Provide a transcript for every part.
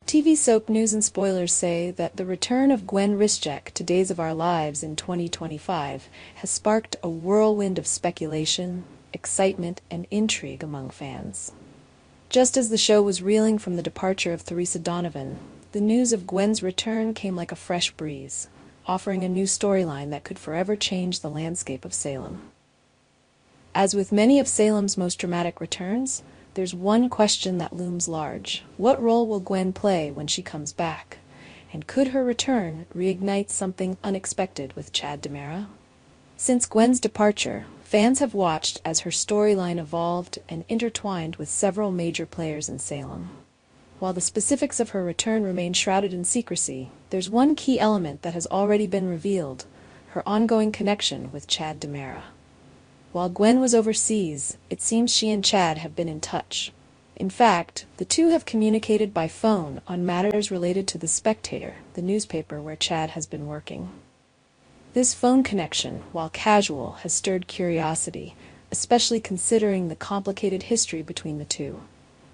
TV soap news and spoilers say that the return of Gwen Rizczech to Days of Our Lives in 2025 has sparked a whirlwind of speculation, excitement, and intrigue among fans. Just as the show was reeling from the departure of Theresa Donovan, the news of Gwen's return came like a fresh breeze, offering a new storyline that could forever change the landscape of Salem. As with many of Salem's most dramatic returns, there's one question that looms large. What role will Gwen play when she comes back? And could her return reignite something unexpected with Chad DiMera? Since Gwen's departure, fans have watched as her storyline evolved and intertwined with several major players in Salem. While the specifics of her return remain shrouded in secrecy, there's one key element that has already been revealed: her ongoing connection with Chad DiMera. While Gwen was overseas, it seems she and Chad have been in touch. In fact, the two have communicated by phone on matters related to The Spectator, the newspaper where Chad has been working. This phone connection, while casual, has stirred curiosity, especially considering the complicated history between the two.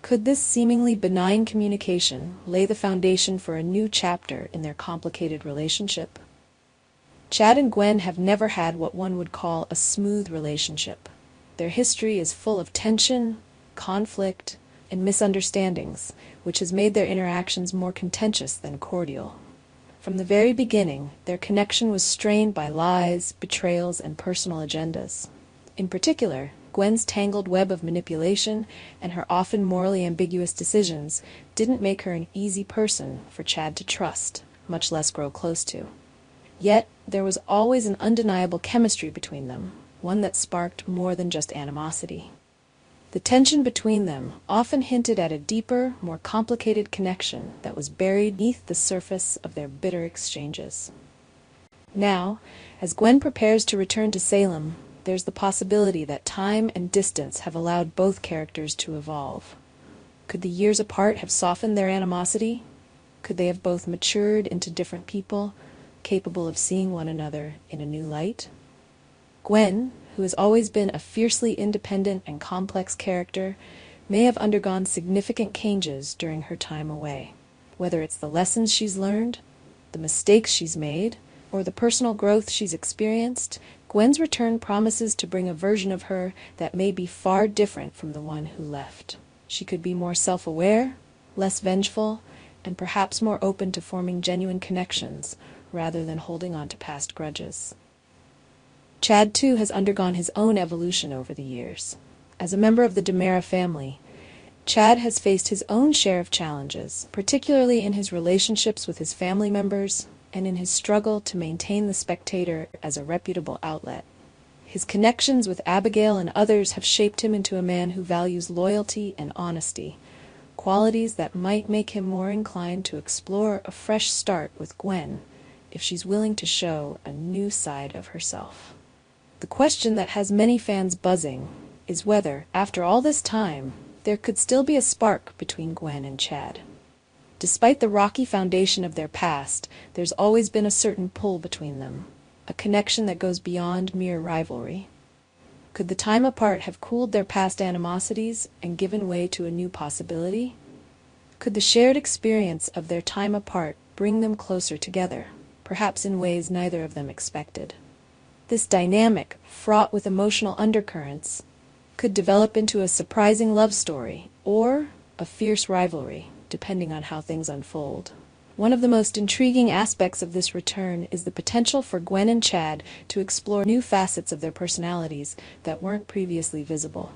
Could this seemingly benign communication lay the foundation for a new chapter in their complicated relationship? Chad and Gwen have never had what one would call a smooth relationship. Their history is full of tension, conflict, and misunderstandings, which has made their interactions more contentious than cordial. From the very beginning, their connection was strained by lies, betrayals, and personal agendas. In particular, Gwen's tangled web of manipulation and her often morally ambiguous decisions didn't make her an easy person for Chad to trust, much less grow close to. Yet, there was always an undeniable chemistry between them, one that sparked more than just animosity. The tension between them often hinted at a deeper, more complicated connection that was buried beneath the surface of their bitter exchanges. Now, as Gwen prepares to return to Salem, there's the possibility that time and distance have allowed both characters to evolve. Could the years apart have softened their animosity? Could they have both matured into different people, capable of seeing one another in a new light? Gwen, who has always been a fiercely independent and complex character, may have undergone significant changes during her time away. Whether it's the lessons she's learned, the mistakes she's made, or the personal growth she's experienced, Gwen's return promises to bring a version of her that may be far different from the one who left. She could be more self-aware, less vengeful, and perhaps more open to forming genuine connections, rather than holding on to past grudges. Chad, too, has undergone his own evolution over the years. As a member of the DiMera family, Chad has faced his own share of challenges, particularly in his relationships with his family members and in his struggle to maintain The Spectator as a reputable outlet. His connections with Abigail and others have shaped him into a man who values loyalty and honesty, qualities that might make him more inclined to explore a fresh start with Gwen if she's willing to show a new side of herself. The question that has many fans buzzing is whether, after all this time, there could still be a spark between Gwen and Chad. Despite the rocky foundation of their past, there's always been a certain pull between them, a connection that goes beyond mere rivalry. Could the time apart have cooled their past animosities and given way to a new possibility? Could the shared experience of their time apart bring them closer together, perhaps in ways neither of them expected? This dynamic, fraught with emotional undercurrents, could develop into a surprising love story or a fierce rivalry, depending on how things unfold. One of the most intriguing aspects of this return is the potential for Gwen and Chad to explore new facets of their personalities that weren't previously visible.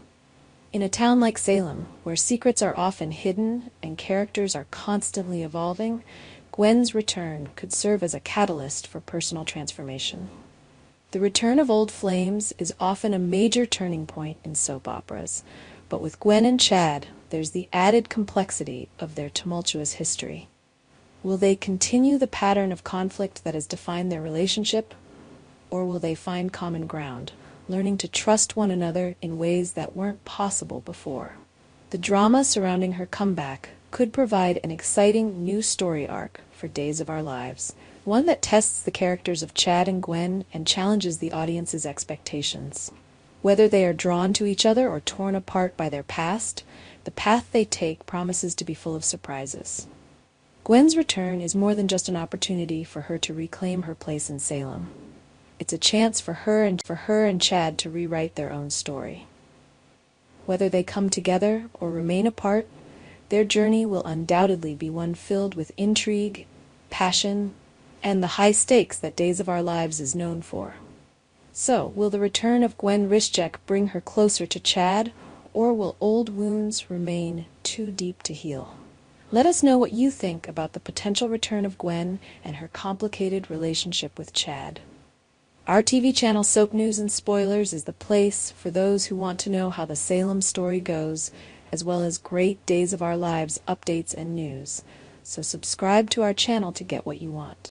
In a town like Salem, where secrets are often hidden and characters are constantly evolving, Gwen's return could serve as a catalyst for personal transformation. The return of old flames is often a major turning point in soap operas, but with Gwen and Chad, there's the added complexity of their tumultuous history. Will they continue the pattern of conflict that has defined their relationship, or will they find common ground, learning to trust one another in ways that weren't possible before? The drama surrounding her comeback could provide an exciting new story arc for Days of Our Lives, one that tests the characters of Chad and Gwen and challenges the audience's expectations. Whether they are drawn to each other or torn apart by their past, the path they take promises to be full of surprises. Gwen's return is more than just an opportunity for her to reclaim her place in Salem. It's a chance for her and Chad to rewrite their own story. Whether they come together or remain apart, their journey will undoubtedly be one filled with intrigue, passion, and the high stakes that Days of Our Lives is known for. So, will the return of Gwen Rizczech bring her closer to Chad, or will old wounds remain too deep to heal? Let us know what you think about the potential return of Gwen and her complicated relationship with Chad. Our TV channel Soap News and Spoilers is the place for those who want to know how the Salem story goes, as well as great Days of Our Lives updates and news. So subscribe to our channel to get what you want.